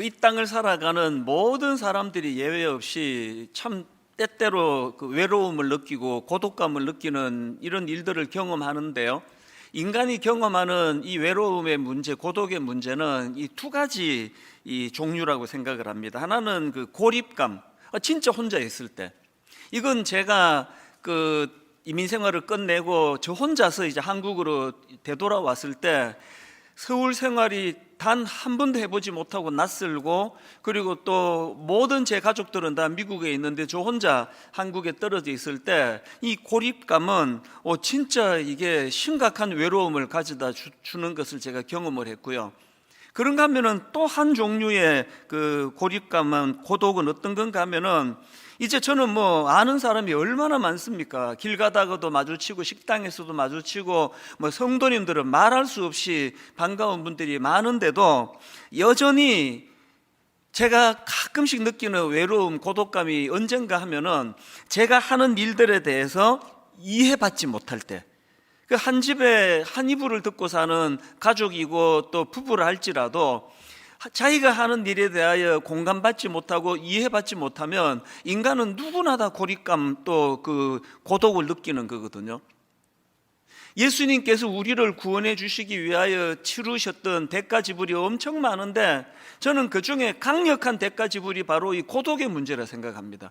이 땅을 살아가는 모든 사람들이 예외 없이 참 때때로 그 외로움을 느끼고 고독감을 느끼는 이런 일들을 경험하는데요. 인간이 경험하는 이 외로움의 문제, 고독의 문제는 이 두 가지 이 종류라고 생각을 합니다. 하나는 그 고립감, 진짜 혼자 있을 때. 이건 제가 그 이민 생활을 끝내고 저 혼자서 이제 한국으로 되돌아왔을 때 서울 생활이 단 한 번도 해보지 못하고 낯설고, 그리고 또 모든 제 가족들은 다 미국에 있는데 저 혼자 한국에 떨어져 있을 때 이 고립감은 진짜 이게 심각한 외로움을 가져다 주는 것을 제가 경험을 했고요. 그런가 하면은 또 한 종류의 그 고립감은, 고독은 어떤 건가 하면은, 이제 저는 뭐 아는 사람이 얼마나 많습니까? 길 가다가도 마주치고 식당에서도 마주치고, 뭐 성도님들은 말할 수 없이 반가운 분들이 많은데도 여전히 제가 가끔씩 느끼는 외로움, 고독감이 언젠가 하면은 제가 하는 일들에 대해서 이해받지 못할 때, 그 한 집에 한 이불을 듣고 사는 가족이고 또 부부를 할지라도 자기가 하는 일에 대하여 공감받지 못하고 이해받지 못하면 인간은 누구나 다 고립감, 또 그 고독을 느끼는 거거든요. 예수님께서 우리를 구원해 주시기 위하여 치르셨던 대가 지불이 엄청 많은데, 저는 그 중에 강력한 대가 지불이 바로 이 고독의 문제라 생각합니다.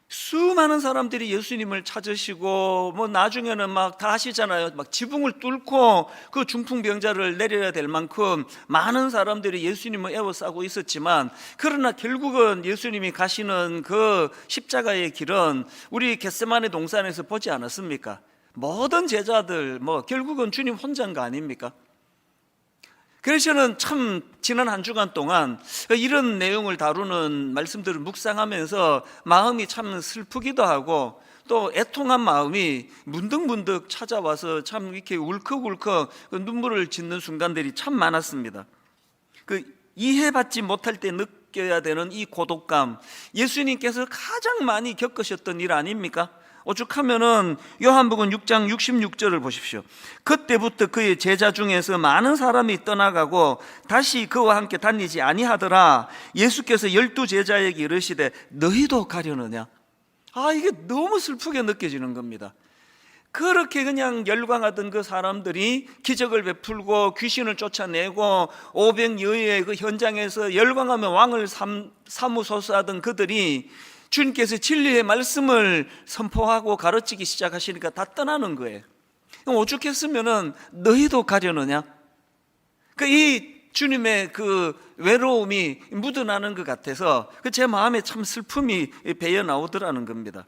수많은 사람들이 예수님을 찾으시고, 뭐 나중에는 막 다 하시잖아요. 막 지붕을 뚫고 그 중풍병자를 내려야 될 만큼 많은 사람들이 예수님을 에워싸고 있었지만, 그러나 결국은 예수님이 가시는 그 십자가의 길은 우리 겟세마네 동산에서 보지 않았습니까? 모든 제자들 결국은 주님 혼자인 거 아닙니까? 그래서 저는 참 지난 한 주간 동안 이런 내용을 다루는 말씀들을 묵상하면서 마음이 참 슬프기도 하고, 또 애통한 마음이 문득문득 찾아와서 참 이렇게 울컥울컥 눈물을 짓는 순간들이 참 많았습니다. 그 이해받지 못할 때 느껴야 되는 이 고독감, 예수님께서 가장 많이 겪으셨던 일 아닙니까? 오죽하면은 요한복음 6장 66절을 보십시오. 그때부터 그의 제자 중에서 많은 사람이 떠나가고 다시 그와 함께 다니지 아니하더라. 예수께서 12 제자에게 이르시되 너희도 가려느냐? 이게 너무 슬프게 느껴지는 겁니다. 그렇게 그냥 열광하던 그 사람들이 기적을 베풀고 귀신을 쫓아내고 오병이어의 그 현장에서 열광하며 왕을 사무소서하던 그들이 주님께서 진리의 말씀을 선포하고 가르치기 시작하시니까 다 떠나는 거예요. 오죽했으면은 너희도 가려느냐? 이 주님의 그 외로움이 묻어나는 것 같아서 제 마음에 참 슬픔이 배어 나오더라는 겁니다.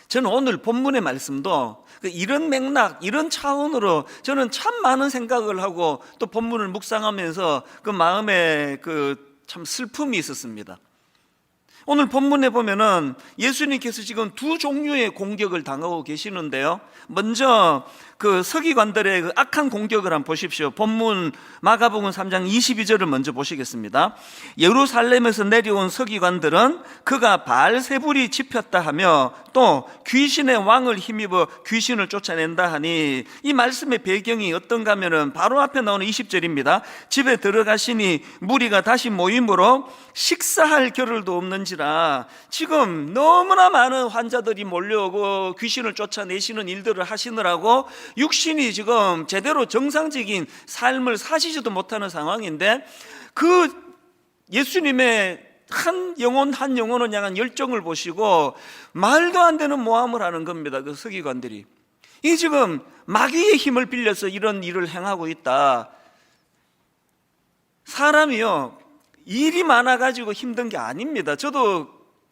저는 오늘 본문의 말씀도 이런 맥락, 이런 차원으로 저는 참 많은 생각을 하고 또 본문을 묵상하면서 그 마음에 그 참 슬픔이 있었습니다. 오늘 본문에 보면은 예수님께서 지금 두 종류의 공격을 당하고 계시는데요. 먼저 그 서기관들의 그 악한 공격을 한번 보십시오. 본문 마가복음 3장 22절을 먼저 보시겠습니다. 예루살렘에서 내려온 서기관들은 그가 바알세불이 집혔다 하며 또 귀신의 왕을 힘입어 귀신을 쫓아낸다 하니, 이 말씀의 배경이 어떤가 하면은 바로 앞에 나오는 20절입니다. 집에 들어가시니 무리가 다시 모임으로 식사할 겨를도 없는지라. 지금 너무나 많은 환자들이 몰려오고 귀신을 쫓아내시는 일들을 하시느라고 육신이 지금 제대로 정상적인 삶을 사시지도 못하는 상황인데, 그 예수님의 한 영혼을 향한 열정을 보시고 말도 안 되는 모함을 하는 겁니다. 그 서기관들이 이 지금 마귀의 힘을 빌려서 이런 일을 행하고 있다. 사람이요, 일이 많아가지고 힘든 게 아닙니다. 저도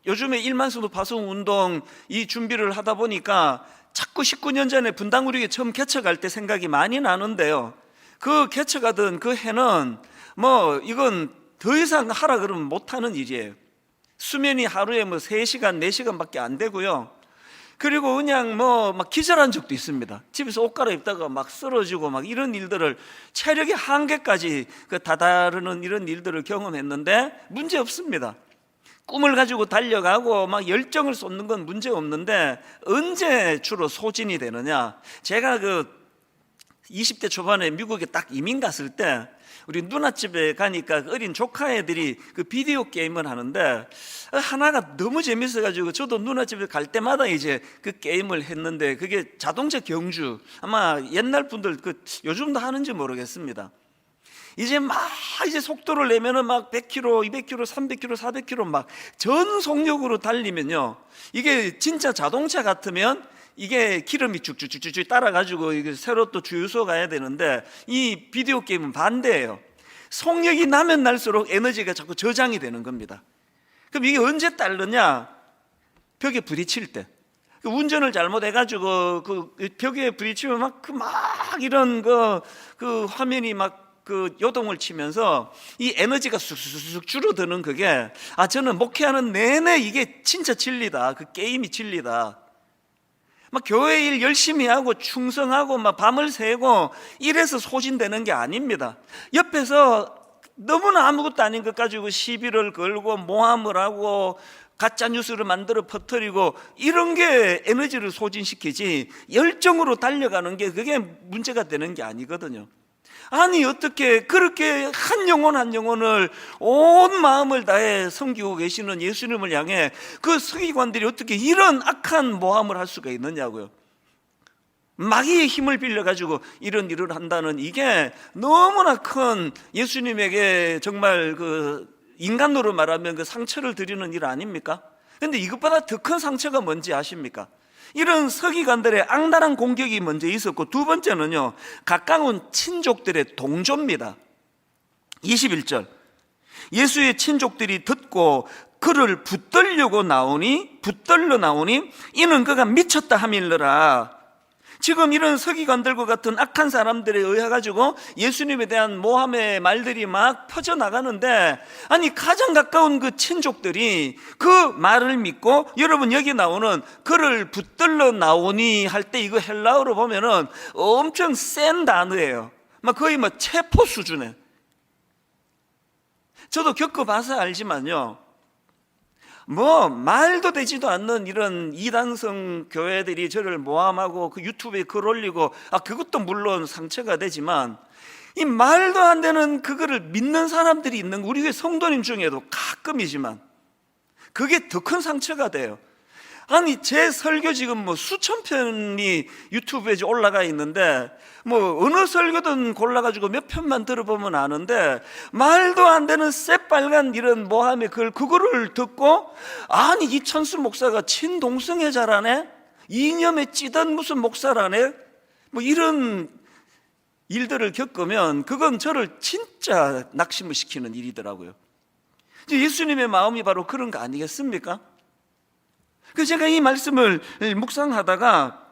요즘에 1만수도 파송 운동 이 준비를 하다 보니까 자꾸 19년 전에 분당구리에 처음 개척할 때 생각이 많이 나는데요. 그 개척하던 그 해는 이건 더 이상 하라 그러면 못하는 일이에요. 수면이 하루에 3시간, 4시간밖에 안 되고요. 그리고 그냥 막 기절한 적도 있습니다. 집에서 옷 갈아입다가 막 쓰러지고 막 이런 일들을, 체력의 한계까지 다다르는 이런 일들을 경험했는데 문제 없습니다. 꿈을 가지고 달려가고 막 열정을 쏟는 건 문제 없는데, 언제 주로 소진이 되느냐? 제가 20대 초반에 미국에 딱 이민 갔을 때 우리 누나집에 가니까 어린 조카 애들이 그 비디오 게임을 하는데 하나가 너무 재밌어가지고 저도 누나집에 갈 때마다 이제 그 게임을 했는데 그게 자동차 경주, 아마 옛날 분들 요즘도 하는지 모르겠습니다. 이제 속도를 내면은 막 100km, 200km, 300km, 400km 막 전속력으로 달리면요, 이게 진짜 자동차 같으면 이게 기름이 쭉쭉쭉쭉 따라가지고 이게 새로 또 주유소 가야 되는데, 이 비디오 게임은 반대예요. 속력이 나면 날수록 에너지가 자꾸 저장이 되는 겁니다. 그럼 이게 언제 따르냐? 벽에 부딪힐 때. 운전을 잘못해가지고 그 벽에 부딪히면 막 이런 그 화면이 막 그 요동을 치면서 이 에너지가 쑥쑥 줄어드는 그게, 저는 목회하는 내내 이게 진짜 진리다. 그 게임이 진리다. 막 교회 일 열심히 하고 충성하고 막 밤을 새고 이래서 소진되는 게 아닙니다. 옆에서 너무나 아무것도 아닌 것 가지고 시비를 걸고 모함을 하고 가짜 뉴스를 만들어 퍼뜨리고 이런 게 에너지를 소진시키지, 열정으로 달려가는 게 그게 문제가 되는 게 아니거든요. 아니 어떻게 그렇게 한 영혼을 온 마음을 다해 섬기고 계시는 예수님을 향해 그 서기관들이 어떻게 이런 악한 모함을 할 수가 있느냐고요. 마귀의 힘을 빌려가지고 이런 일을 한다는, 이게 너무나 큰, 예수님에게 정말 그 인간으로 말하면 그 상처를 드리는 일 아닙니까? 근데 이것보다 더 큰 상처가 뭔지 아십니까? 이런 서기관들의 악랄한 공격이 먼저 있었고, 두 번째는요, 가까운 친족들의 동조입니다. 21절, 예수의 친족들이 듣고 그를 붙들러 나오니 이는 그가 미쳤다 하밀러라. 지금 이런 서기관들과 같은 악한 사람들에 의해 가지고 예수님에 대한 모함의 말들이 막 퍼져나가는데, 아니 가장 가까운 그 친족들이 그 말을 믿고, 여러분 여기 나오는 그를 붙들러 나오니 할 때 이거 헬라어로 보면은 엄청 센 단어예요. 막 거의 뭐 체포 수준에. 저도 겪어봐서 알지만요, 뭐 말도 되지도 않는 이런 이단성 교회들이 저를 모함하고 그 유튜브에 글 올리고, 그것도 물론 상처가 되지만, 이 말도 안 되는 그거를 믿는 사람들이 있는, 우리 교회 성도님 중에도 가끔이지만 그게 더 큰 상처가 돼요. 아니 제 설교 지금 뭐 수천 편이 유튜브에 올라가 있는데, 뭐 어느 설교든 골라가지고 몇 편만 들어보면 아는데, 말도 안 되는 새빨간 이런 모함의 글, 그거를 듣고, 아니 이천수 목사가 친동성애자라네, 이념에 찌든 무슨 목사라네, 뭐 이런 일들을 겪으면 그건 저를 진짜 낙심을 시키는 일이더라고요. 예수님의 마음이 바로 그런 거 아니겠습니까? 그래서 제가 이 말씀을 묵상하다가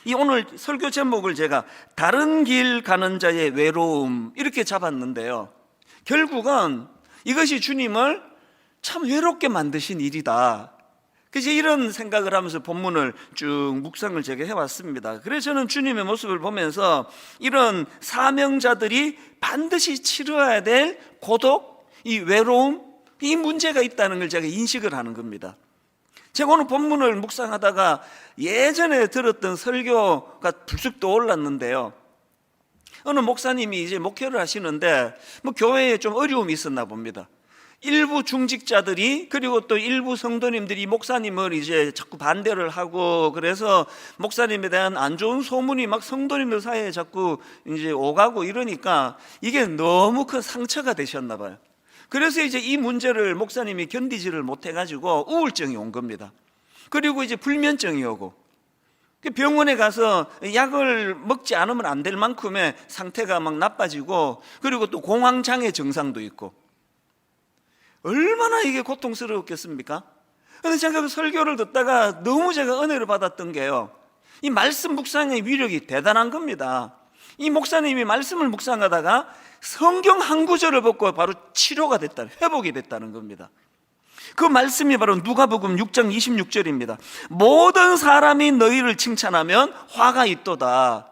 이 오늘 설교 제목을 제가 다른 길 가는 자의 외로움 이렇게 잡았는데요, 결국은 이것이 주님을 참 외롭게 만드신 일이다. 그래서 이런 생각을 하면서 본문을 쭉 묵상을 제가 해왔습니다. 그래서 저는 주님의 모습을 보면서 이런 사명자들이 반드시 치러야 될 고독, 이 외로움, 이 문제가 있다는 걸 제가 인식을 하는 겁니다. 제가 오늘 본문을 묵상하다가 예전에 들었던 설교가 불쑥 떠올랐는데요, 어느 목사님이 이제 목회를 하시는데 뭐 교회에 좀 어려움이 있었나 봅니다. 일부 중직자들이, 그리고 또 일부 성도님들이 목사님을 이제 자꾸 반대를 하고, 그래서 목사님에 대한 안 좋은 소문이 막 성도님들 사이에 자꾸 이제 오가고 이러니까 이게 너무 큰 상처가 되셨나 봐요. 그래서 이제 이 문제를 목사님이 견디지를 못해가지고 우울증이 온 겁니다. 그리고 이제 불면증이 오고, 병원에 가서 약을 먹지 않으면 안 될 만큼의 상태가 막 나빠지고, 그리고 또 공황장애 증상도 있고, 얼마나 이게 고통스러웠겠습니까? 그런데 제가 그 설교를 듣다가 너무 제가 은혜를 받았던 게요, 이 말씀 묵상의 위력이 대단한 겁니다. 이 목사님이 말씀을 묵상하다가 성경 한 구절을 보고 바로 치료가 됐다, 회복이 됐다는 겁니다. 그 말씀이 바로 누가복음 6장 26절입니다. 모든 사람이 너희를 칭찬하면 화가 있도다.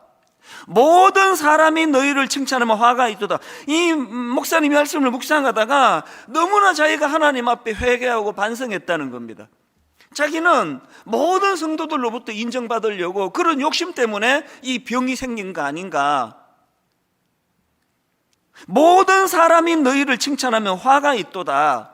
모든 사람이 너희를 칭찬하면 화가 있도다. 이 목사님이 말씀을 묵상하다가 너무나 자기가 하나님 앞에 회개하고 반성했다는 겁니다. 자기는 모든 성도들로부터 인정받으려고 그런 욕심 때문에 이 병이 생긴 거 아닌가. 모든 사람이 너희를 칭찬하면 화가 있도다.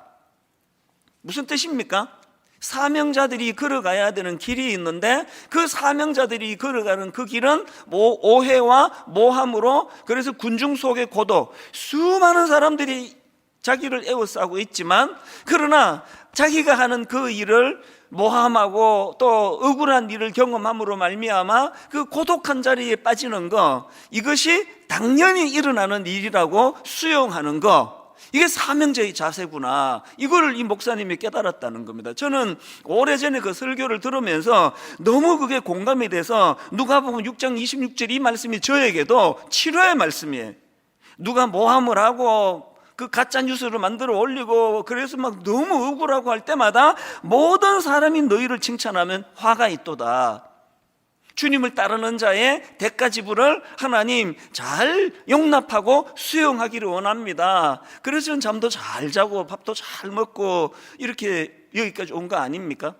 무슨 뜻입니까? 사명자들이 걸어가야 되는 길이 있는데 그 사명자들이 걸어가는 그 길은 오해와 모함으로, 그래서 군중 속의 고독, 수많은 사람들이 자기를 에워싸고 있지만, 그러나 자기가 하는 그 일을 모함하고 또 억울한 일을 경험함으로 말미암아 그 고독한 자리에 빠지는 거, 이것이 당연히 일어나는 일이라고 수용하는 거, 이게 사명자의 자세구나. 이걸 이 목사님이 깨달았다는 겁니다. 저는 오래전에 그 설교를 들으면서 너무 그게 공감이 돼서 누가복음 6장 26절 이 말씀이 저에게도 치료의 말씀이에요. 누가 모함을 하고 그 가짜 뉴스를 만들어 올리고 그래서 막 너무 억울하고 할 때마다 모든 사람이 너희를 칭찬하면 화가 있도다. 주님을 따르는 자의 대가 지불을 하나님 잘 용납하고 수용하기를 원합니다. 그래서 저는 잠도 잘 자고 밥도 잘 먹고 이렇게 여기까지 온 거 아닙니까?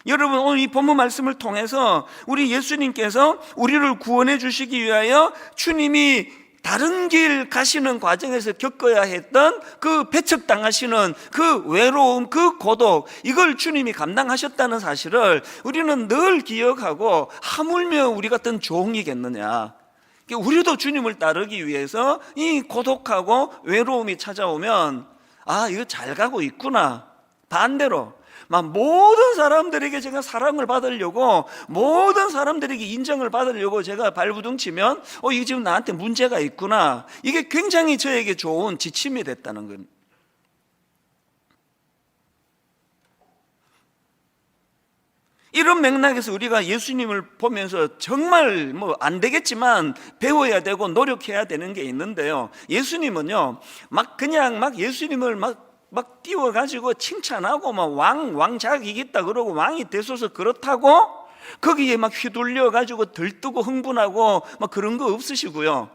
여러분, 오늘 이 본문 말씀을 통해서 우리 예수님께서 우리를 구원해 주시기 위하여 주님이 다른 길 가시는 과정에서 겪어야 했던 그 배척당하시는 그 외로움, 그 고독, 이걸 주님이 감당하셨다는 사실을 우리는 늘 기억하고, 하물며 우리 같은 종이겠느냐. 우리도 주님을 따르기 위해서 이 고독하고 외로움이 찾아오면 이거 잘 가고 있구나. 반대로 막 모든 사람들에게 제가 사랑을 받으려고, 모든 사람들에게 인정을 받으려고 제가 발부둥치면 이게 지금 나한테 문제가 있구나. 이게 굉장히 저에게 좋은 지침이 됐다는 겁니다. 이런 맥락에서 우리가 예수님을 보면서 정말 안 되겠지만 배워야 되고 노력해야 되는 게 있는데요. 예수님은요, 그냥 예수님을 막 띄워가지고 칭찬하고 왕자격이 있다 그러고 왕이 되소서 그렇다고 거기에 막 휘둘려가지고 들뜨고 흥분하고 그런 거 없으시고요.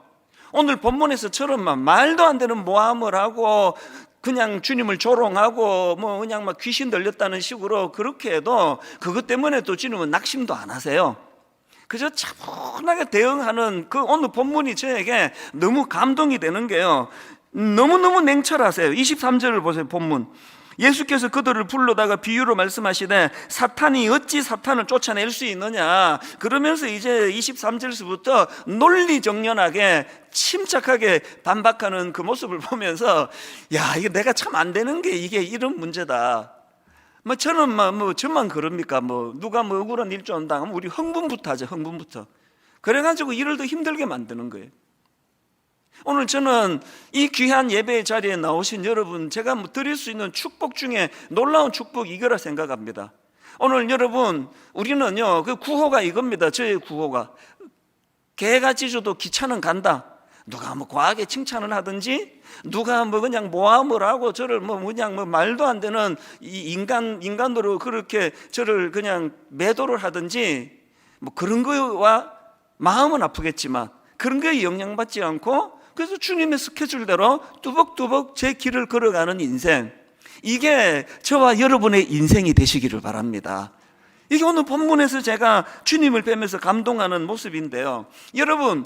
오늘 본문에서처럼 말도 안 되는 모함을 하고 그냥 주님을 조롱하고 그냥 귀신 들렸다는 식으로 그렇게 해도 그것 때문에 또 주님은 낙심도 안 하세요. 그저 차분하게 대응하는 그 오늘 본문이 저에게 너무 감동이 되는 게요, 너무너무 냉철하세요. 23절을 보세요. 본문, 예수께서 그들을 불러다가 비유로 말씀하시되 사탄이 어찌 사탄을 쫓아낼 수 있느냐. 그러면서 이제 23절에서부터 논리정연하게 침착하게 반박하는 그 모습을 보면서, 이게 내가 참 안 되는 게 이게 이런 문제다. 저는 저만 그럽니까? 누가 억울한 일 좀 당하면 우리 흥분부터 하죠. 흥분부터. 그래가지고 일을 더 힘들게 만드는 거예요. 오늘 저는 이 귀한 예배의 자리에 나오신 여러분, 제가 드릴 수 있는 축복 중에 놀라운 축복이 이거라 생각합니다. 오늘 여러분, 우리는요, 그 구호가 이겁니다. 저의 구호가, 개가 짖어도 기차는 간다. 누가 과하게 칭찬을 하든지, 누가 그냥 모함을 하고 저를 그냥 말도 안 되는 이 인간으로 그렇게 저를 그냥 매도를 하든지, 그런 거와 마음은 아프겠지만 그런 거에 영향받지 않고, 그래서 주님의 스케줄대로 뚜벅뚜벅 제 길을 걸어가는 인생, 이게 저와 여러분의 인생이 되시기를 바랍니다. 이게 오늘 본문에서 제가 주님을 뵈면서 감동하는 모습인데요. 여러분,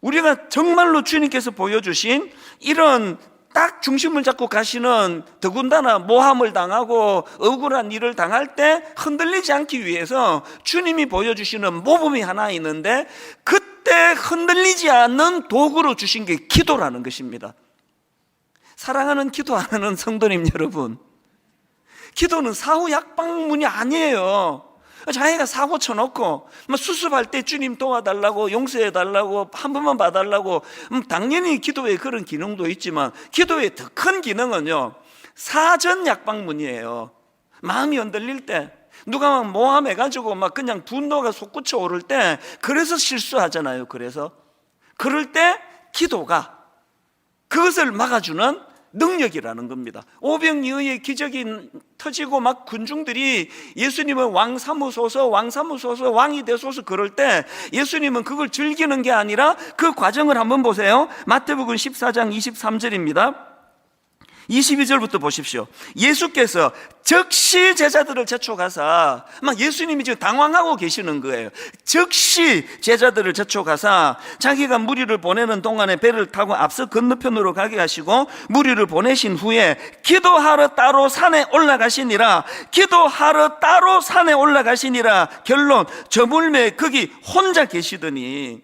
우리가 정말로 주님께서 보여주신 이런 딱 중심을 잡고 가시는, 더군다나 모함을 당하고 억울한 일을 당할 때 흔들리지 않기 위해서 주님이 보여주시는 모범이 하나 있는데, 그때 흔들리지 않는 도구로 주신 게 기도라는 것입니다. 사랑하는 기도 안 하는 성도님 여러분, 기도는 사후 약방문이 아니에요. 자기가 사고 쳐놓고 수습할 때 주님 도와달라고, 용서해달라고, 한 번만 봐달라고, 당연히 기도에 그런 기능도 있지만 기도의 더 큰 기능은요, 사전 약방문이에요. 마음이 흔들릴 때, 누가 모함해가지고 그냥 분노가 솟구쳐 오를 때, 그래서 실수하잖아요. 그래서 그럴 때 기도가 그것을 막아주는 능력이라는 겁니다. 오병이어의 기적이 터지고 군중들이 예수님을 왕 삼으소서, 왕 삼으소서, 왕이 되소서 그럴 때 예수님은 그걸 즐기는 게 아니라 그 과정을 한번 보세요. 마태복음 14장 23절입니다. 22절부터 보십시오. 예수께서 즉시 제자들을 재촉하사, 막 예수님이 지금 당황하고 계시는 거예요. 즉시 제자들을 재촉하사 자기가 무리를 보내는 동안에 배를 타고 앞서 건너편으로 가게 하시고 무리를 보내신 후에 기도하러 따로 산에 올라가시니라. 기도하러 따로 산에 올라가시니라. 결론, 저물매 거기 혼자 계시더니,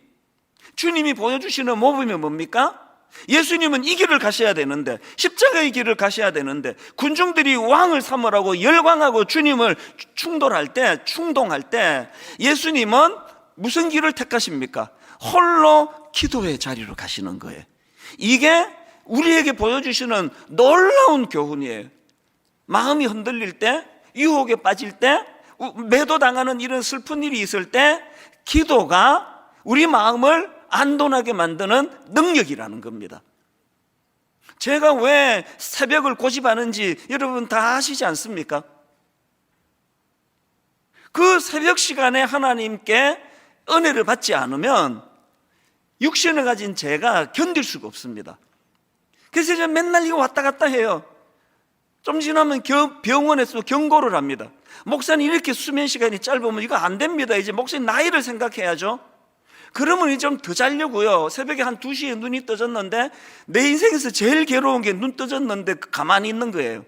주님이 보여주시는 모범이 뭡니까? 예수님은 이 길을 가셔야 되는데, 십자가의 길을 가셔야 되는데, 군중들이 왕을 삼으라고 열광하고 주님을 충동할 때 예수님은 무슨 길을 택하십니까? 홀로 기도의 자리로 가시는 거예요. 이게 우리에게 보여주시는 놀라운 교훈이에요. 마음이 흔들릴 때, 유혹에 빠질 때, 매도당하는 이런 슬픈 일이 있을 때 기도가 우리 마음을 안돈하게 만드는 능력이라는 겁니다. 제가 왜 새벽을 고집하는지 여러분 다 아시지 않습니까? 그 새벽 시간에 하나님께 은혜를 받지 않으면 육신을 가진 제가 견딜 수가 없습니다. 그래서 제가 맨날 이거 왔다 갔다 해요. 좀 지나면 병원에서 경고를 합니다. 목사님 이렇게 수면 시간이 짧으면 이거 안 됩니다. 이제 목사님 나이를 생각해야죠. 그러면 이제 좀 더 자려고요. 새벽에 한 2시에 눈이 떠졌는데, 내 인생에서 제일 괴로운 게 눈 떠졌는데 가만히 있는 거예요.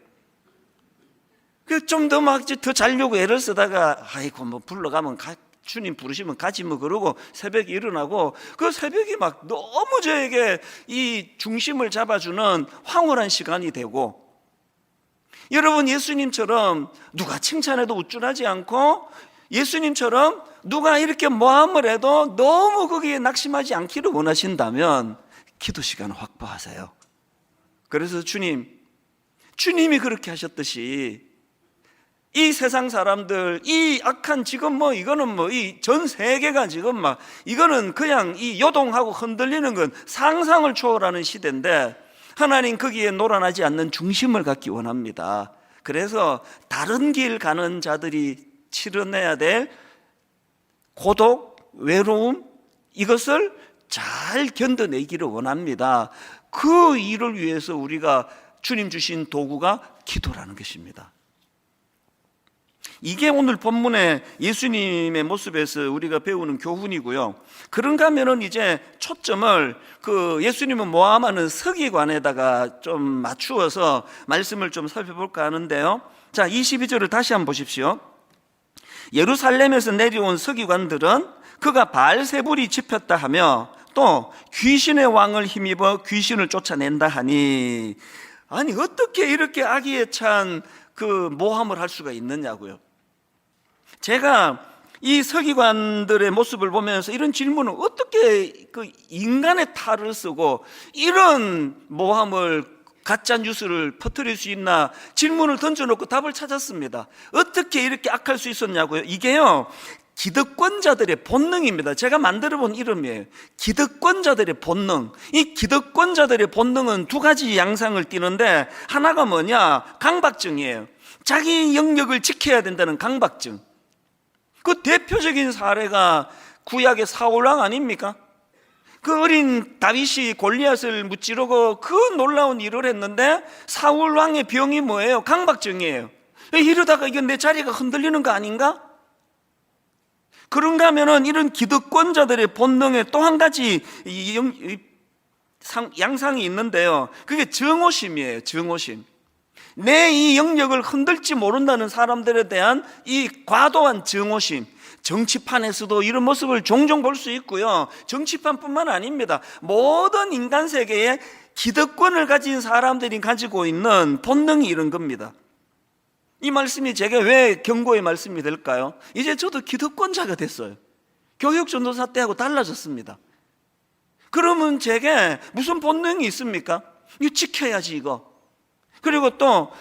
그래서 좀 더 막 더 자려고 애를 쓰다가, 아이고 뭐 불러가면 주님 부르시면 가지 뭐 그러고 새벽에 일어나고, 그 새벽이 막 너무 저에게 이 중심을 잡아주는 황홀한 시간이 되고, 여러분 예수님처럼 누가 칭찬해도 우쭐하지 않고, 예수님처럼 누가 이렇게 모함을 해도 너무 거기에 낙심하지 않기를 원하신다면 기도 시간을 확보하세요. 그래서 주님이 그렇게 하셨듯이 이 세상 사람들, 이 악한 지금 뭐 이거는 뭐 이 전 세계가 지금 막 이거는 그냥 이 요동하고 흔들리는 건 상상을 초월하는 시대인데, 하나님 거기에 놀아나지 않는 중심을 갖기 원합니다. 그래서 다른 길 가는 자들이 치러내야 될 고독, 외로움, 이것을 잘 견뎌내기를 원합니다. 그 일을 위해서 우리가 주님 주신 도구가 기도라는 것입니다. 이게 오늘 본문의 예수님의 모습에서 우리가 배우는 교훈이고요. 그런가 하면은 이제 초점을 그 예수님은 모함하는 서기관에다가 좀 맞추어서 말씀을 좀 살펴볼까 하는데요. 자, 22절을 다시 한번 보십시오. 예루살렘에서 내려온 서기관들은 그가 바알세불이 집혔다 하며 또 귀신의 왕을 힘입어 귀신을 쫓아낸다 하니, 아니 어떻게 이렇게 악의에 찬 그 모함을 할 수가 있느냐고요. 제가 이 서기관들의 모습을 보면서 이런 질문을, 어떻게 그 인간의 탈을 쓰고 이런 모함을, 가짜 뉴스를 퍼뜨릴 수 있나 질문을 던져놓고 답을 찾았습니다. 어떻게 이렇게 악할 수 있었냐고요. 이게요, 기득권자들의 본능입니다. 제가 만들어본 이름이에요. 기득권자들의 본능. 이 기득권자들의 본능은 두 가지 양상을 띠는데, 하나가 뭐냐? 강박증이에요. 자기 영역을 지켜야 된다는 강박증. 그 대표적인 사례가 구약의 사울왕 아닙니까? 그 어린 다윗이 골리앗을 무찌르고 그 놀라운 일을 했는데, 사울왕의 병이 뭐예요? 강박증이에요. 이러다가 이건 내 자리가 흔들리는 거 아닌가? 그런가 하면은 이런 기득권자들의 본능에 또 한 가지 양상이 있는데요. 그게 정오심이에요. 정오심. 내 이 영역을 흔들지 모른다는 사람들에 대한 이 과도한 정오심. 정치판에서도 이런 모습을 종종 볼 수 있고요. 정치판뿐만 아닙니다. 모든 인간 세계에 기득권을 가진 사람들이 가지고 있는 본능이 이런 겁니다. 이 말씀이 제게 왜 경고의 말씀이 될까요? 이제 저도 기득권자가 됐어요. 교육 전도사 때하고 달라졌습니다. 그러면 제게 무슨 본능이 있습니까? 이거 지켜야지 이거. 그리고 또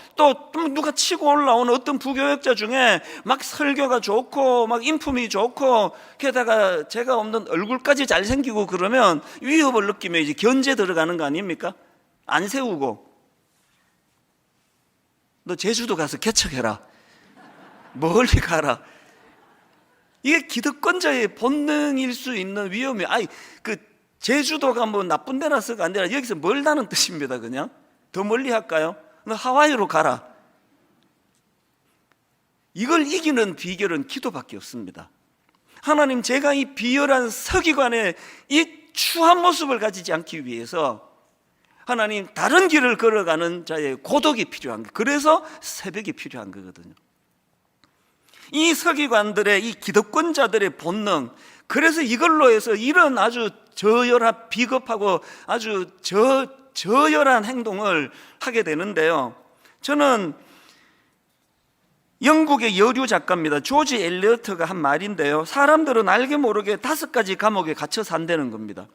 누가 치고 올라오는 어떤 부교역자 중에 막 설교가 좋고 막 인품이 좋고, 게다가 제가 없는 얼굴까지 잘생기고 그러면 위협을 느끼며 이제 견제 들어가는 거 아닙니까? 안 세우고, 너 제주도 가서 개척해라, 멀리 가라. 이게 기득권자의 본능일 수 있는 위험이, 그 제주도가 뭐 나쁜 데라서가 아니라 여기서 멀다는 뜻입니다. 그냥 더 멀리 할까요? 너 하와이로 가라. 이걸 이기는 비결은 기도밖에 없습니다. 하나님, 제가 이 비열한 서기관의 이 추한 모습을 가지지 않기 위해서 하나님, 다른 길을 걸어가는 자의 고독이 필요한 거예요. 그래서 새벽이 필요한 거거든요. 이 서기관들의, 이 기득권자들의 본능, 그래서 이걸로 해서 이런 아주 저열한, 비겁하고 아주 저열한 행동을 하게 되는데요. 저는 영국의 여류 작가입니다. 조지 엘리어트가 한 말인데요. 사람들은 알게 모르게 5가지 감옥에 갇혀 산다는 겁니다.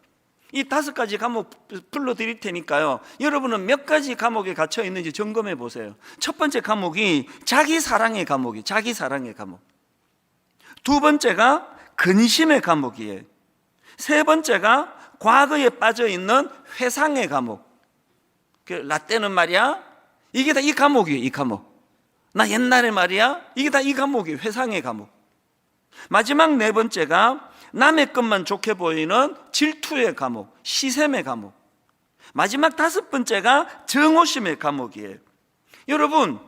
이 5가지 감옥 불러드릴 테니까요, 여러분은 몇 가지 감옥에 갇혀 있는지 점검해 보세요. 첫 번째 감옥이 자기 사랑의 감옥이, 자기 사랑의 감옥. 두 번째가 근심의 감옥이에요. 세 번째가 과거에 빠져 있는 회상의 감옥. 라떼는 말이야, 이게 다 이 감옥이에요. 이 감옥. 나 옛날에 말이야, 이게 다 이 감옥이에요. 회상의 감옥. 마지막 네 번째가 남의 것만 좋게 보이는 질투의 감옥, 시샘의 감옥. 마지막 5번째가 정오심의 감옥이에요. 여러분,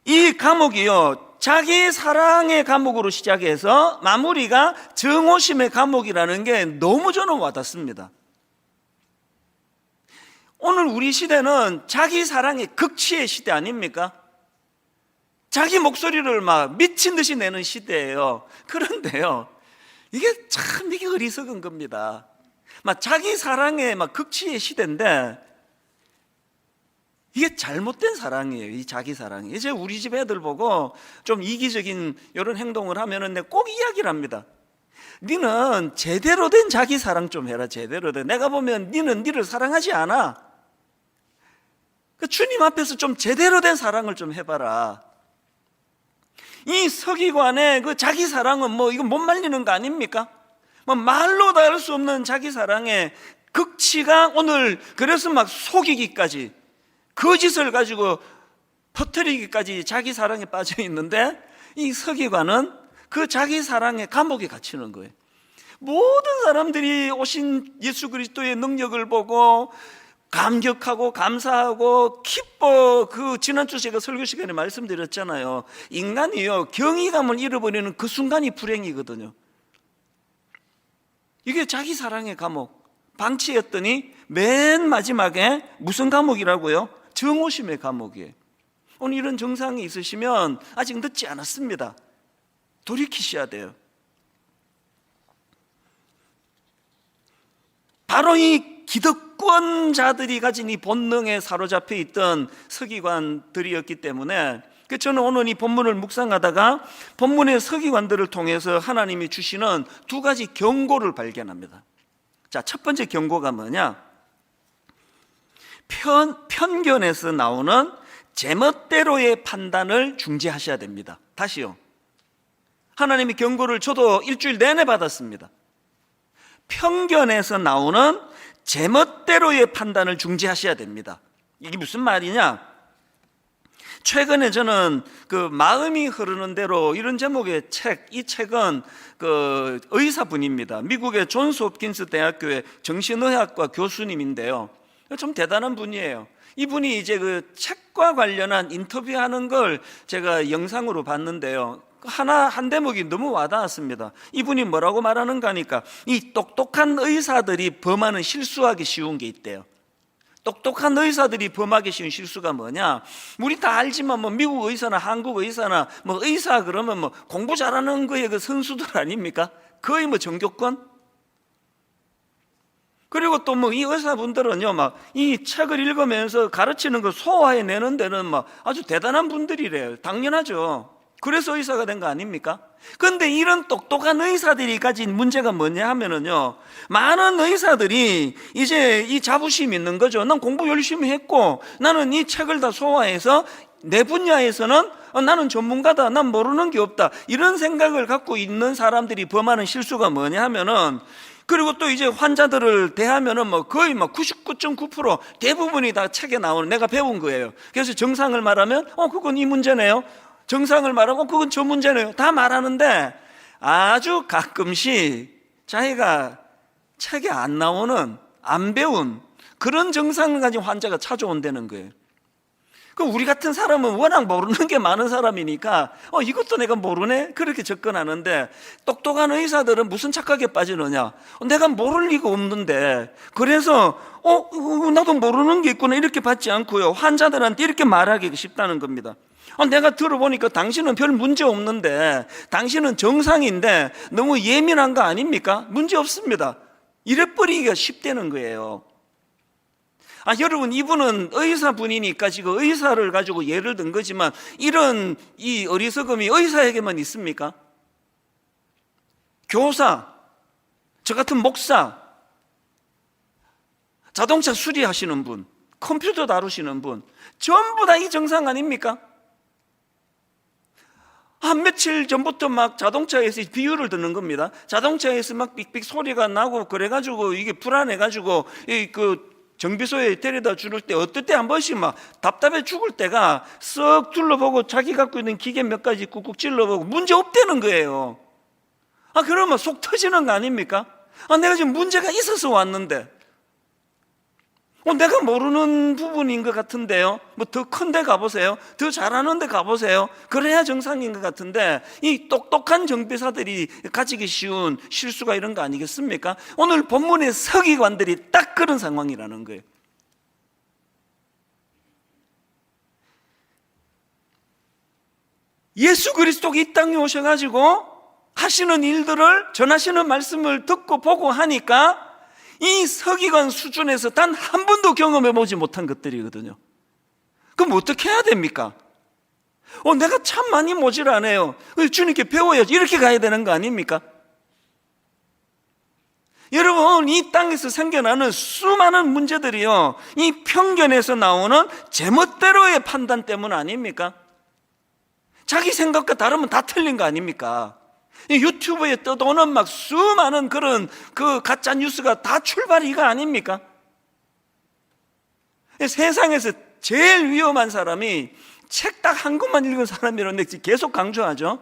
이 감옥이요, 자기 사랑의 감옥으로 시작해서 마무리가 정오심의 감옥이라는 게 너무 저는 와닿습니다. 오늘 우리 시대는 자기 사랑의 극치의 시대 아닙니까? 자기 목소리를 막 미친 듯이 내는 시대예요. 그런데요, 이게 어리석은 겁니다. 막 자기 사랑의 막 극치의 시대인데 이게 잘못된 사랑이에요. 이 자기 사랑이. 이제 우리 집 애들 보고 좀 이기적인 이런 행동을 하면은 내가 꼭 이야기를 합니다. 니는 제대로 된 자기 사랑 좀 해라. 제대로 된. 내가 보면 니는 니를 사랑하지 않아. 주님 앞에서 좀 제대로 된 사랑을 좀 해봐라. 이 서기관의 그 자기 사랑은 뭐 이거 못 말리는 거 아닙니까? 뭐 말로 다 할 수 없는 자기 사랑의 극치가 오늘, 그래서 막 속이기까지, 거짓을 가지고 퍼뜨리기까지 자기 사랑에 빠져 있는데, 이 서기관은 그 자기 사랑의 감옥에 갇히는 거예요. 모든 사람들이 오신 예수 그리스도의 능력을 보고 감격하고 감사하고 기뻐. 그 지난주 제가 설교 시간에 말씀드렸잖아요. 인간이요, 경이감을 잃어버리는 그 순간이 불행이거든요. 이게 자기 사랑의 감옥 방치했더니 맨 마지막에 무슨 감옥이라고요? 정오심의 감옥이에요. 오늘 이런 증상이 있으시면 아직 늦지 않았습니다. 돌이키셔야 돼요. 바로 이 기득권자들이 가진 이 본능에 사로잡혀 있던 서기관들이었기 때문에, 저는 오늘 이 본문을 묵상하다가 본문의 서기관들을 통해서 하나님이 주시는 2가지 경고를 발견합니다. 자, 첫 번째 경고가 뭐냐? 편견에서 나오는 제멋대로의 판단을 중지하셔야 됩니다. 다시요. 하나님이 경고를 저도 일주일 내내 받았습니다. 편견에서 나오는 제멋대로의 판단을 중지하셔야 됩니다. 이게 무슨 말이냐? 최근에 저는 그 마음이 흐르는 대로 이런 제목의 책, 이 책은 그 의사분입니다. 미국의 존스 홉킨스 대학교의 정신의학과 교수님인데요. 좀 대단한 분이에요. 이분이 이제 그 책과 관련한 인터뷰하는 걸 제가 영상으로 봤는데요. 한 대목이 너무 와닿았습니다. 이분이 뭐라고 말하는가 하니까, 이 똑똑한 의사들이 범하는 실수하기 쉬운 게 있대요. 똑똑한 의사들이 범하기 쉬운 실수가 뭐냐? 우리 다 알지만 뭐 미국 의사나 한국 의사나 뭐 의사 그러면 뭐 공부 잘하는 거에 그 선수들 아닙니까? 거의 뭐 전교권? 그리고 또 뭐 이 의사분들은요, 막 이 책을 읽으면서 가르치는 거 소화해내는 데는 막 아주 대단한 분들이래요. 당연하죠. 그래서 의사가 된 거 아닙니까? 그런데 이런 똑똑한 의사들이 가진 문제가 뭐냐 하면은요, 많은 의사들이 이제 이 자부심이 있는 거죠. 난 공부 열심히 했고 나는 이 책을 다 소화해서 내 분야에서는 나는 전문가다, 난 모르는 게 없다, 이런 생각을 갖고 있는 사람들이 범하는 실수가 뭐냐 하면은, 그리고 또 이제 환자들을 대하면은 뭐 거의 막 99.9% 대부분이 다 책에 나오는, 내가 배운 거예요. 그래서 정상을 말하면 그건 이 문제네요. 정상을 말하고 그건 저 문제네요. 다 말하는데 아주 가끔씩 자기가 책에 안 나오는, 안 배운 그런 증상을 가진 환자가 찾아온다는 거예요. 그럼 우리 같은 사람은 워낙 모르는 게 많은 사람이니까 이것도 내가 모르네? 그렇게 접근하는데, 똑똑한 의사들은 무슨 착각에 빠지느냐? 내가 모를 리가 없는데, 그래서 나도 모르는 게 있구나 이렇게 받지 않고요, 환자들한테 이렇게 말하기 쉽다는 겁니다. 내가 들어보니까 당신은 별 문제 없는데, 당신은 정상인데 너무 예민한 거 아닙니까? 문제 없습니다. 이래 버리기가 쉽다는 거예요. 여러분, 이분은 의사분이니까 지금 의사를 가지고 예를 든 거지만, 이런 이 어리석음이 의사에게만 있습니까? 교사, 저 같은 목사, 자동차 수리하시는 분, 컴퓨터 다루시는 분, 전부 다 이 정상 아닙니까? 한 며칠 전부터 막 자동차에서 비유를 듣는 겁니다. 자동차에서 막 삑삑 소리가 나고 그래가지고 이게 불안해가지고 정비소에 데려다 줄 때 어떨 때 한 번씩 막 답답해 죽을 때가 쓱 둘러보고 자기 갖고 있는 기계 몇 가지 꾹꾹 찔러보고 문제 없다는 거예요. 그러면 속 터지는 거 아닙니까? 내가 지금 문제가 있어서 왔는데, 내가 모르는 부분인 것 같은데요, 뭐 더 큰 데 가보세요, 더 잘하는 데 가보세요. 그래야 정상인 것 같은데, 이 똑똑한 정비사들이 가지기 쉬운 실수가 이런 거 아니겠습니까? 오늘 본문의 서기관들이 딱 그런 상황이라는 거예요. 예수 그리스도가 이 땅에 오셔가지고 하시는 일들을, 전하시는 말씀을 듣고 보고 하니까 이 서기관 수준에서 단 한 번도 경험해보지 못한 것들이거든요. 그럼 어떻게 해야 됩니까? 내가 참 많이 모질하네요, 주님께 배워야지, 이렇게 가야 되는 거 아닙니까? 여러분, 이 땅에서 생겨나는 수많은 문제들이요, 이 편견에서 나오는 제멋대로의 판단 때문 아닙니까? 자기 생각과 다르면 다 틀린 거 아닙니까? 유튜브에 떠도는 막 수많은 그런 가짜 뉴스가 다 출발이 이거 아닙니까? 세상에서 제일 위험한 사람이 책 딱 한 권만 읽은 사람이라는데 계속 강조하죠.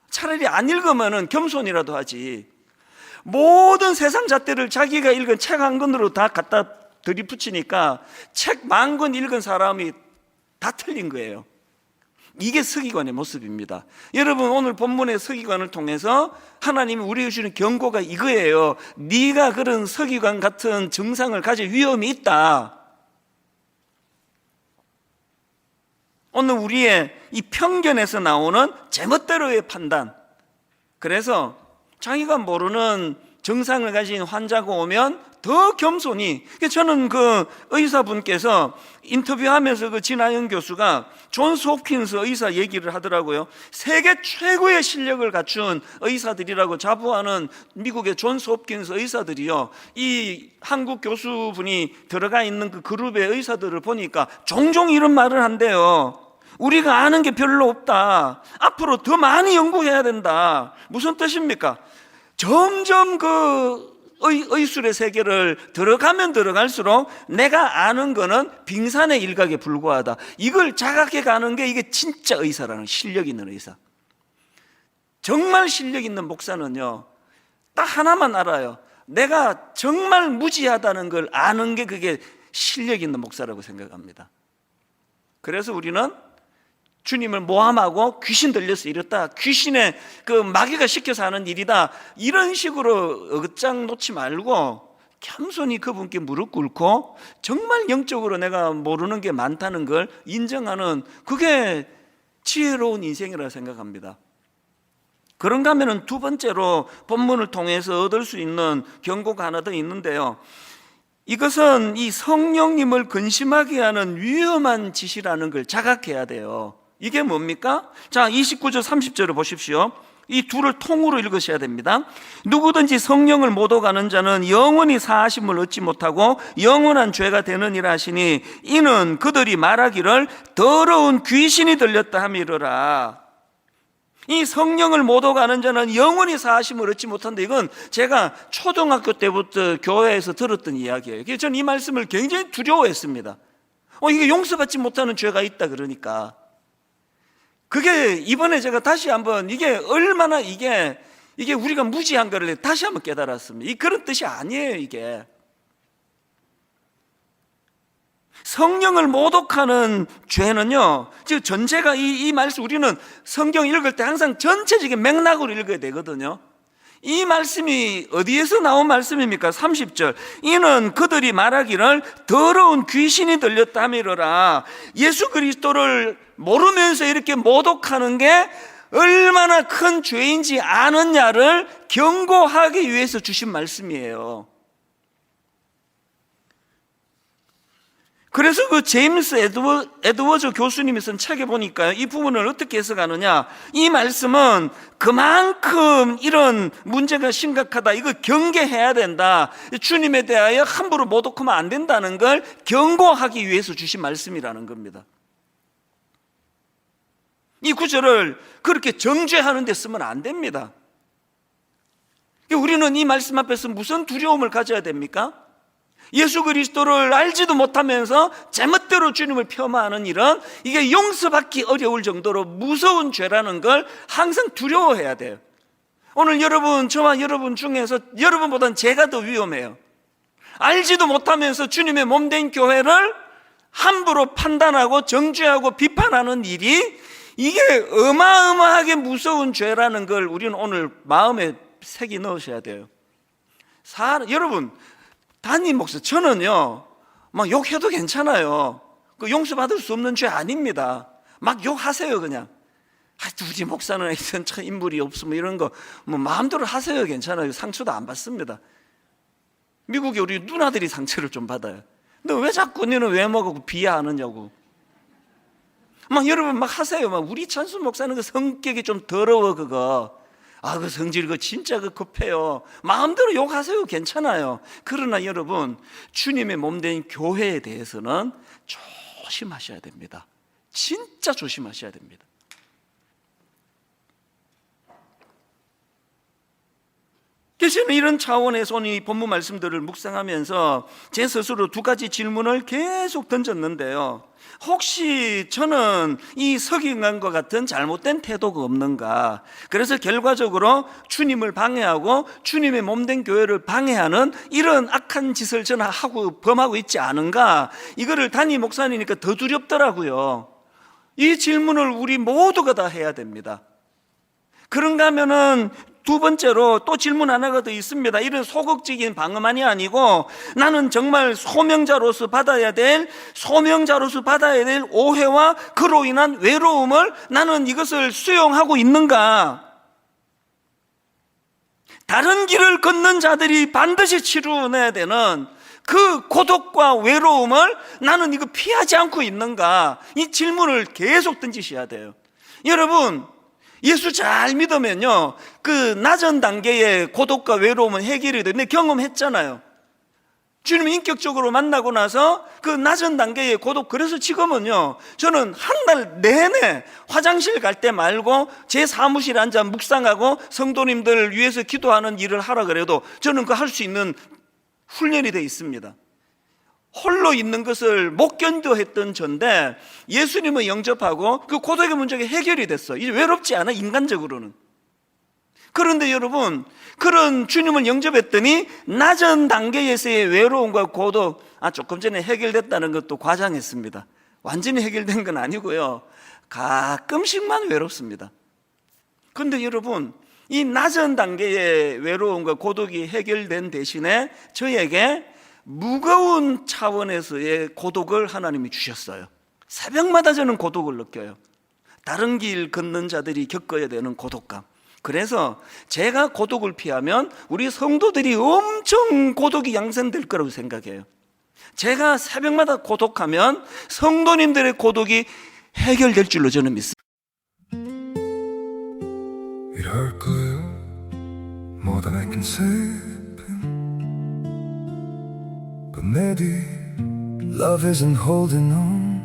차라리 안 읽으면 겸손이라도 하지. 모든 세상 잣대를 자기가 읽은 책 한 권으로 다 갖다 들이붙이니까 책 10,000권 읽은 사람이 다 틀린 거예요. 이게 서기관의 모습입니다. 여러분, 오늘 본문의 서기관을 통해서 하나님이 우리에게 주는 경고가 이거예요. 네가 그런 서기관 같은 증상을 가질 위험이 있다. 오늘 우리의 이 편견에서 나오는 제멋대로의 판단, 그래서 자기가 모르는 증상을 가진 환자가 오면 더 겸손히, 저는 의사분께서 인터뷰하면서 진아영 교수가 존스 홉킨스 의사 얘기를 하더라고요. 세계 최고의 실력을 갖춘 의사들이라고 자부하는 미국의 존스 홉킨스 의사들이요, 이 한국 교수분이 들어가 있는 그 그룹의 의사들을 보니까 종종 이런 말을 한대요. 우리가 아는 게 별로 없다, 앞으로 더 많이 연구해야 된다. 무슨 뜻입니까? 점점 의술의 세계를 들어가면 들어갈수록 내가 아는 거는 빙산의 일각에 불과하다. 이걸 자각해 가는 게 이게 진짜 의사라는, 실력 있는 의사. 정말 실력 있는 목사는요, 딱 하나만 알아요. 내가 정말 무지하다는 걸 아는 게 그게 실력 있는 목사라고 생각합니다. 그래서 우리는 주님을 모함하고 귀신 들려서 이랬다, 귀신의 마귀가 시켜서 하는 일이다, 이런 식으로 어긋장 놓지 말고 겸손히 그분께 무릎 꿇고 정말 영적으로 내가 모르는 게 많다는 걸 인정하는, 그게 지혜로운 인생이라고 생각합니다. 그런가 하면 두 번째로 본문을 통해서 얻을 수 있는 경고가 하나 더 있는데요, 이것은 이 성령님을 근심하게 하는 위험한 짓이라는 걸 자각해야 돼요. 이게 뭡니까? 자, 29절 30절을 보십시오. 이 둘을 통으로 읽으셔야 됩니다. 누구든지 성령을 못 오가는 자는 영원히 사하심을 얻지 못하고 영원한 죄가 되느니라 하시니, 이는 그들이 말하기를 더러운 귀신이 들렸다 함이러라. 이 성령을 못 오가는 자는 영원히 사하심을 얻지 못한다. 이건 제가 초등학교 때부터 교회에서 들었던 이야기예요. 그래서 저는 이 말씀을 굉장히 두려워했습니다. 이게 용서받지 못하는 죄가 있다 그러니까. 그게 이번에 제가 다시 한번 이게 얼마나 이게 우리가 무지한 거를 다시 한번 깨달았습니다. 그런 뜻이 아니에요. 이게 성령을 모독하는 죄는요, 즉 전체가 이 말씀, 우리는 성경 읽을 때 항상 전체적인 맥락으로 읽어야 되거든요. 이 말씀이 어디에서 나온 말씀입니까? 30절. 이는 그들이 말하기를 더러운 귀신이 들렸다 하미러라. 예수 그리스도를 모르면서 이렇게 모독하는 게 얼마나 큰 죄인지 아느냐를 경고하기 위해서 주신 말씀이에요. 그래서 그 제임스 에드워즈 교수님이 쓴 책에 보니까요, 이 부분을 어떻게 해석하느냐, 이 말씀은 그만큼 이런 문제가 심각하다, 이거 경계해야 된다, 주님에 대하여 함부로 모독하면 안 된다는 걸 경고하기 위해서 주신 말씀이라는 겁니다. 이 구절을 그렇게 정죄하는 데 쓰면 안 됩니다. 우리는 이 말씀 앞에서 무슨 두려움을 가져야 됩니까? 예수 그리스도를 알지도 못하면서 제멋대로 주님을 폄하하는 일은 이게 용서받기 어려울 정도로 무서운 죄라는 걸 항상 두려워해야 돼요. 오늘 여러분, 저와 여러분 중에서 여러분보다는 제가 더 위험해요. 알지도 못하면서 주님의 몸된 교회를 함부로 판단하고 정죄하고 비판하는 일이, 이게 어마어마하게 무서운 죄라는 걸 우리는 오늘 마음에 새겨 넣으셔야 돼요. 여러분, 담임 목사, 저는요, 막 욕해도 괜찮아요. 그 용서받을 수 없는 죄 아닙니다. 막 욕하세요, 그냥. 우리 목사는 이런 참 인물이 없으면 이런 거, 뭐 마음대로 하세요, 괜찮아요. 상처도 안 받습니다. 미국에 우리 누나들이 상처를 좀 받아요. 근데 왜 자꾸 너는 외모하고 비하하느냐고. 막 여러분 막 하세요. 막 우리 찬수 목사는 그 성격이 좀 더러워, 그거. 그 성질 진짜 급해요. 마음대로 욕하세요. 괜찮아요. 그러나 여러분, 주님의 몸된 교회에 대해서는 조심하셔야 됩니다. 진짜 조심하셔야 됩니다. 그래서 저는 이런 차원에서 이 본문 말씀들을 묵상하면서 제 스스로 두 가지 질문을 계속 던졌는데요. 혹시 저는 이 서기관과 같은 잘못된 태도가 없는가? 그래서 결과적으로 주님을 방해하고 주님의 몸된 교회를 방해하는 이런 악한 짓을 저는 범하고 있지 않은가? 이거를 담임 목사니까 더 두렵더라고요. 이 질문을 우리 모두가 다 해야 됩니다. 그런가 하면은 두 번째로 또 질문 하나가 더 있습니다. 이런 소극적인 방어만이 아니고 나는 정말 소명자로서 받아야 될 오해와 그로 인한 외로움을 나는 이것을 수용하고 있는가? 다른 길을 걷는 자들이 반드시 치루내야 되는 그 고독과 외로움을 나는 이거 피하지 않고 있는가? 이 질문을 계속 던지셔야 돼요. 여러분, 예수 잘 믿으면요, 그 낮은 단계의 고독과 외로움은 해결이 돼요. 근데 경험했잖아요. 주님 인격적으로 만나고 나서 그 낮은 단계의 고독, 그래서 지금은요, 저는 한 달 내내 화장실 갈 때 말고 제 사무실에 앉아 묵상하고 성도님들 위해서 기도하는 일을 하라 그래도 저는 그 할 수 있는 훈련이 되어 있습니다. 홀로 있는 것을 못 견뎌했던 전데 예수님을 영접하고 그 고독의 문제가 해결이 됐어. 이제 외롭지 않아, 인간적으로는. 그런데 여러분, 그런 주님을 영접했더니 낮은 단계에서의 외로움과 고독, 조금 전에 해결됐다는 것도 과장했습니다. 완전히 해결된 건 아니고요, 가끔씩만 외롭습니다. 그런데 여러분, 이 낮은 단계의 외로움과 고독이 해결된 대신에 저에게 무거운 차원에서의 고독을 하나님이 주셨어요. 새벽마다 저는 고독을 느껴요. 다른 길 걷는 자들이 겪어야 되는 고독감. 그래서 제가 고독을 피하면 우리 성도들이 엄청 고독이 양산될 거라고 생각해요. 제가 새벽마다 고독하면 성도님들의 고독이 해결될 줄로 저는 믿습니다. It hurt good, more than I can say. But maybe love isn't holding on.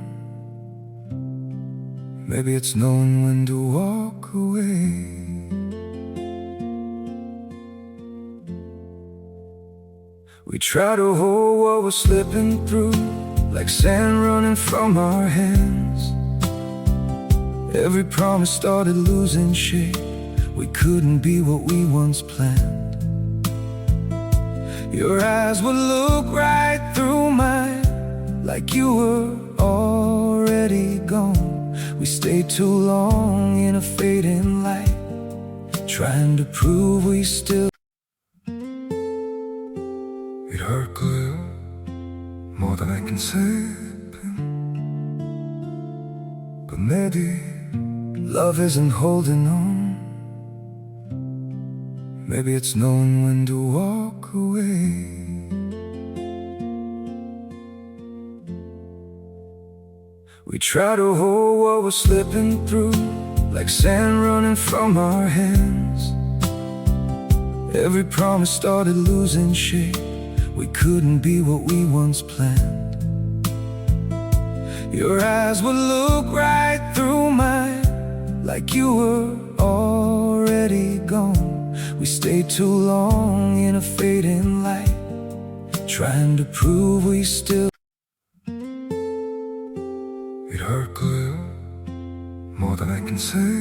Maybe it's knowing when to walk away. We try to hold what we're slipping through, like sand running from our hands. Every promise started losing shape. We couldn't be what we once planned. Your eyes would look right through mine, like you were already gone. We stayed too long in a fading light, trying to prove we still. It hurt good, more than I can say. But maybe love isn't holding on. Maybe it's knowing when to walk away. We try to hold what we're slipping through, like sand running from our hands. Every promise started losing shape. We couldn't be what we once planned. Your eyes would look right through mine, like you were already gone. We stayed too long in a fading light, trying to prove we still. It hurt good, more than I can say.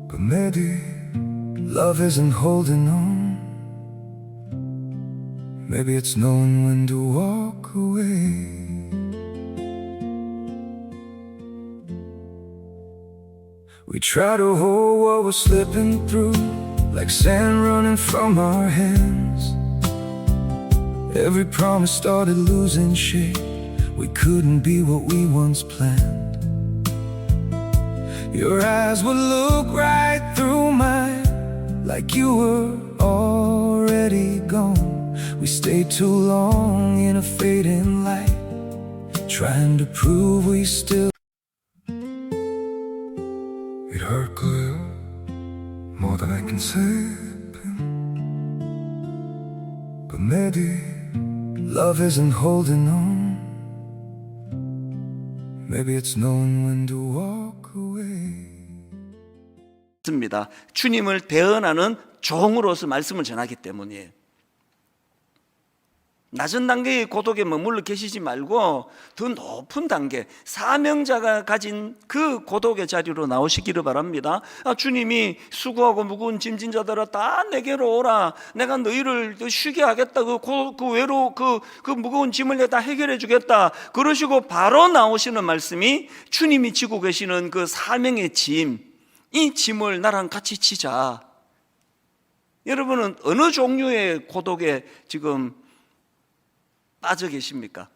But maybe love isn't holding on. Maybe it's knowing when to walk away. We try to hold what we're slipping through, like sand running from our hands. Every promise started losing shape. We couldn't be what we once planned. Your eyes would look right through mine, like you were already gone. We stayed too long in a fading light, trying to prove we still. It hurt good, more than I can say. But maybe love isn't holding on. Maybe it's knowing when to walk away. 주님을 대언하는 종으로서 말씀을 전하기 때문이에요. 낮은 단계의 고독에 머물러 계시지 말고 더 높은 단계, 사명자가 가진 그 고독의 자리로 나오시기를 바랍니다. 주님이 수고하고 무거운 짐진 자들아 다 내게로 오라. 내가 너희를 쉬게 하겠다. 그 무거운 짐을 내가 다 해결해 주겠다. 그러시고 바로 나오시는 말씀이 주님이 지고 계시는 그 사명의 짐, 이 짐을 나랑 같이 지자. 여러분은 어느 종류의 고독에 지금 빠져 계십니까?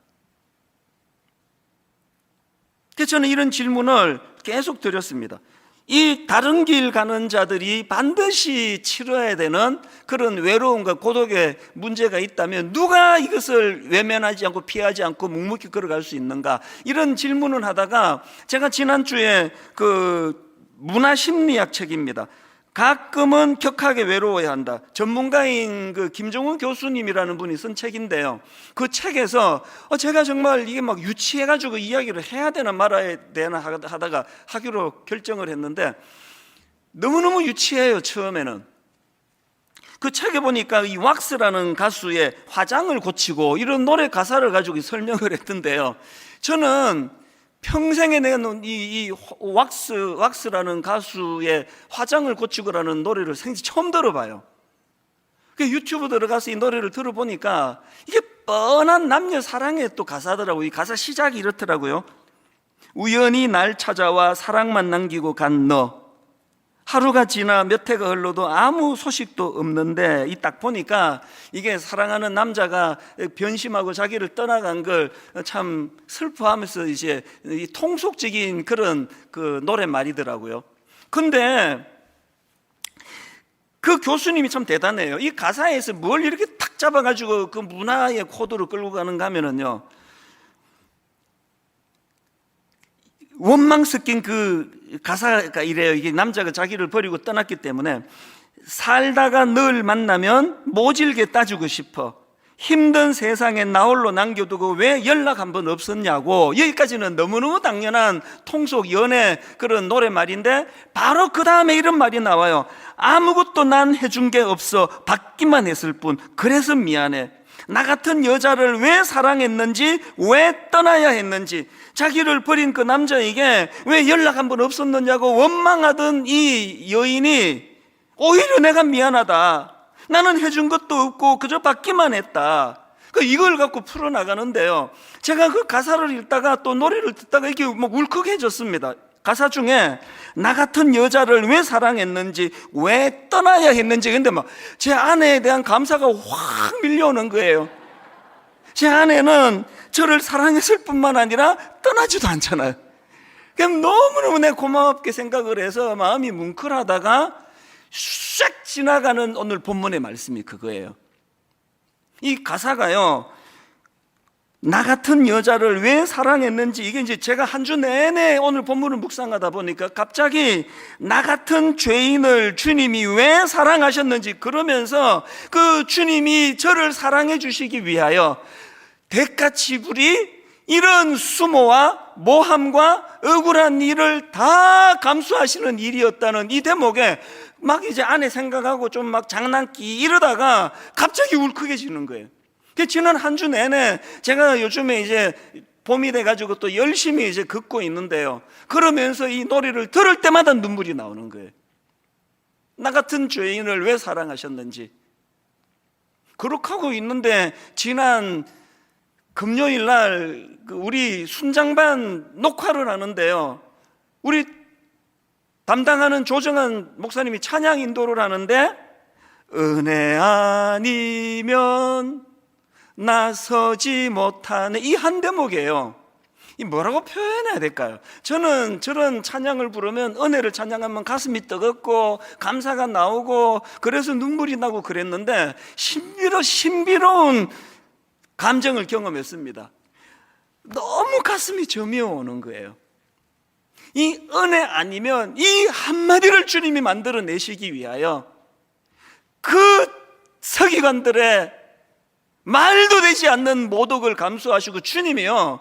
그래서 저는 이런 질문을 계속 드렸습니다. 이 다른 길 가는 자들이 반드시 치러야 되는 그런 외로움과 고독의 문제가 있다면 누가 이것을 외면하지 않고 피하지 않고 묵묵히 걸어갈 수 있는가? 이런 질문을 하다가 제가 지난주에 그 문화심리학 책입니다. 가끔은 격하게 외로워야 한다. 전문가인 그 김정훈 교수님이라는 분이 쓴 책인데요. 그 책에서 제가 정말 이게 막 유치해가지고 이야기를 해야 되나 말아야 되나 하다가 하기로 결정을 했는데 너무너무 유치해요, 처음에는. 그 책에 보니까 이 왁스라는 가수의 화장을 고치고 이런 노래 가사를 가지고 설명을 했던데요. 저는 평생에 내가 이 왁스라는 가수의 화장을 고치고라는 노래를 생전 처음 들어봐요. 그 유튜브 들어가서 이 노래를 들어보니까 이게 뻔한 남녀 사랑의 또 가사더라고요. 이 가사 시작이 이렇더라고요. 우연히 날 찾아와 사랑만 남기고 간 너, 하루가 지나 몇 해가 흘러도 아무 소식도 없는데, 이 딱 보니까 이게 사랑하는 남자가 변심하고 자기를 떠나간 걸 참 슬퍼하면서 이제 이 통속적인 그런 그 노랫말이더라고요. 근데 그 교수님이 참 대단해요. 이 가사에서 뭘 이렇게 탁 잡아가지고 그 문화의 코드로 끌고 가는가 하면은요, 원망 섞인 그 가사가 이래요. 이게 남자가 자기를 버리고 떠났기 때문에 살다가 널 만나면 모질게 따주고 싶어. 힘든 세상에 나 홀로 남겨두고 왜 연락 한번 없었냐고. 여기까지는 너무너무 당연한 통속 연애 그런 노래말인데 바로 그 다음에 이런 말이 나와요. 아무것도 난 해준 게 없어. 받기만 했을 뿐. 그래서 미안해. 나 같은 여자를 왜 사랑했는지, 왜 떠나야 했는지, 자기를 버린 그 남자에게 왜 연락 한번 없었느냐고 원망하던 이 여인이 오히려 내가 미안하다. 나는 해준 것도 없고 그저 받기만 했다. 이걸 갖고 풀어나가는데요, 제가 그 가사를 읽다가 또 노래를 듣다가 이게 막 울컥해졌습니다. 가사 중에 나 같은 여자를 왜 사랑했는지, 왜 떠나야 했는지, 근데 막 제 아내에 대한 감사가 확 밀려오는 거예요. 제 아내는 저를 사랑했을 뿐만 아니라 떠나지도 않잖아요. 그럼 너무너무 내가 고맙게 생각을 해서 마음이 뭉클하다가 싹 지나가는 오늘 본문의 말씀이 그거예요. 이 가사가요, 나 같은 여자를 왜 사랑했는지, 이게 이제 제가 한 주 내내 오늘 본문을 묵상하다 보니까 갑자기 나 같은 죄인을 주님이 왜 사랑하셨는지, 그러면서 그 주님이 저를 사랑해 주시기 위하여 대가 지불이 이런 수모와 모함과 억울한 일을 다 감수하시는 일이었다는 이 대목에 막 이제 안에 생각하고 좀 막 장난기 이러다가 갑자기 울컥해지는 거예요. 지난 한 주 내내 제가 요즘에 이제 봄이 돼가지고 또 열심히 이제 걷고 있는데요, 그러면서 이 노래를 들을 때마다 눈물이 나오는 거예요. 나 같은 죄인을 왜 사랑하셨는지. 그렇게 하고 있는데 지난 금요일 날 우리 순장반 녹화를 하는데요, 우리 담당하는 조정한 목사님이 찬양 인도를 하는데 은혜 아니면 나서지 못하네, 이 한 대목이에요. 이 뭐라고 표현해야 될까요? 저는 저런 찬양을 부르면, 은혜를 찬양하면 가슴이 뜨겁고 감사가 나오고 그래서 눈물이 나고 그랬는데 신비로운 감정을 경험했습니다. 너무 가슴이 저미어 오는 거예요. 이 은혜 아니면, 이 한마디를 주님이 만들어내시기 위하여 그 서기관들의 말도 되지 않는 모독을 감수하시고 주님이요,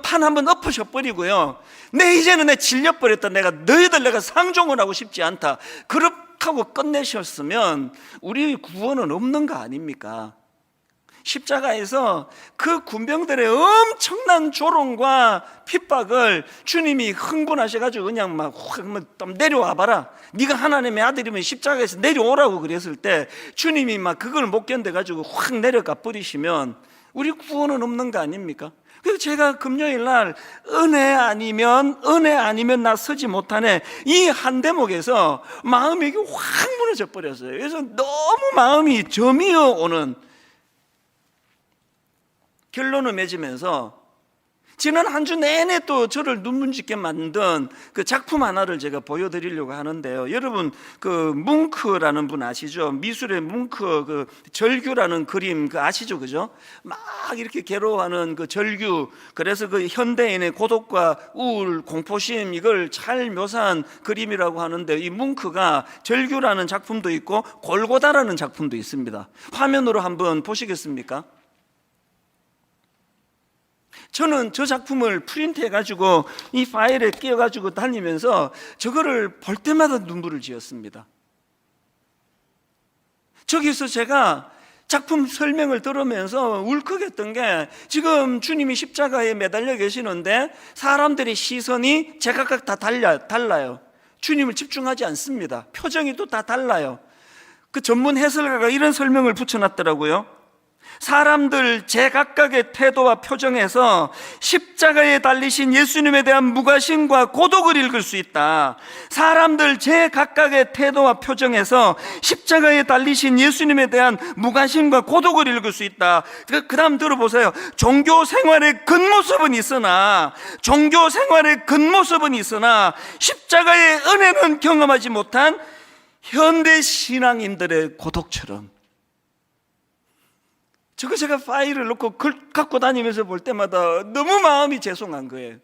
판 한번 엎으셔버리고요, 이제는 내 질려버렸다, 내가 상종을 하고 싶지 않다, 그렇게 하고 끝내셨으면 우리 구원은 없는 거 아닙니까? 십자가에서 그 군병들의 엄청난 조롱과 핍박을 주님이 흥분하셔가지고 그냥 막 내려와 봐라, 네가 하나님의 아들이면 십자가에서 내려오라고 그랬을 때 주님이 막 그걸 못 견뎌가지고 확 내려가 버리시면 우리 구원은 없는 거 아닙니까? 그래서 제가 금요일 날 은혜 아니면 나 서지 못하네, 이 한 대목에서 마음이 확 무너져 버렸어요. 그래서 너무 마음이 저미어 오는 결론을 맺으면서 지난 한 주 내내 또 저를 눈물 짓게 만든 그 작품 하나를 제가 보여드리려고 하는데요, 여러분 그 뭉크라는 분 아시죠? 미술의 뭉크, 그 절규라는 그림 그 아시죠? 그죠? 막 이렇게 괴로워하는 그 절규, 그래서 그 현대인의 고독과 우울, 공포심, 이걸 잘 묘사한 그림이라고 하는데, 이 뭉크가 절규라는 작품도 있고 골고다라는 작품도 있습니다. 화면으로 한번 보시겠습니까? 저는 저 작품을 프린트해가지고 이 파일에 끼워가지고 다니면서 저거를 볼 때마다 눈물을 지었습니다. 저기서 제가 작품 설명을 들으면서 울컥했던 게, 지금 주님이 십자가에 매달려 계시는데 사람들의 시선이 제각각 다 달라요. 주님을 집중하지 않습니다. 표정이 또 다 달라요. 그 전문 해설가가 이런 설명을 붙여놨더라고요. 사람들 제각각의 태도와 표정에서 십자가에 달리신 예수님에 대한 무관심과 고독을 읽을 수 있다. 사람들 제각각의 태도와 표정에서 십자가에 달리신 예수님에 대한 무관심과 고독을 읽을 수 있다. 그 다음 들어보세요. 종교 생활의 겉모습은 있으나 십자가의 은혜는 경험하지 못한 현대 신앙인들의 고독처럼. 저거 제가 파일을 놓고 갖고 다니면서 볼 때마다 너무 마음이 죄송한 거예요.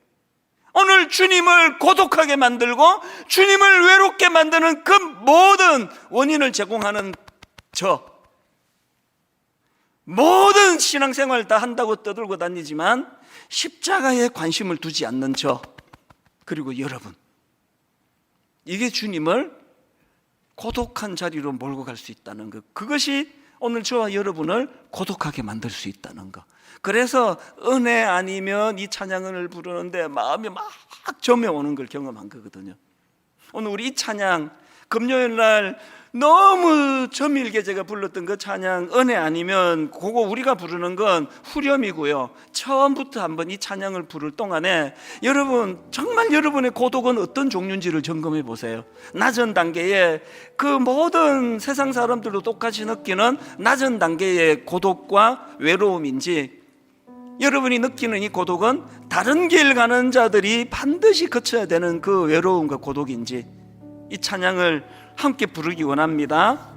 오늘 주님을 고독하게 만들고 주님을 외롭게 만드는 그 모든 원인을 제공하는 모든 신앙생활 다 한다고 떠들고 다니지만 십자가에 관심을 두지 않는 그리고 여러분, 이게 주님을 고독한 자리로 몰고 갈 수 있다는 것, 그것이 오늘 저와 여러분을 고독하게 만들 수 있다는 것. 그래서 은혜 아니면 이 찬양을 부르는데 마음이 막 점여오는 걸 경험한 거거든요. 오늘 우리 이 찬양 금요일 날 너무 저밀게 제가 불렀던 그 찬양 은혜 아니면 그거 우리가 부르는 건 후렴이고요. 처음부터 한번 이 찬양을 부를 동안에 여러분 정말 여러분의 고독은 어떤 종류인지를 점검해 보세요. 낮은 단계에 그 모든 세상 사람들도 똑같이 느끼는 낮은 단계의 고독과 외로움인지, 여러분이 느끼는 이 고독은 다른 길 가는 자들이 반드시 거쳐야 되는 그 외로움과 고독인지, 이 찬양을 함께 부르기 원합니다.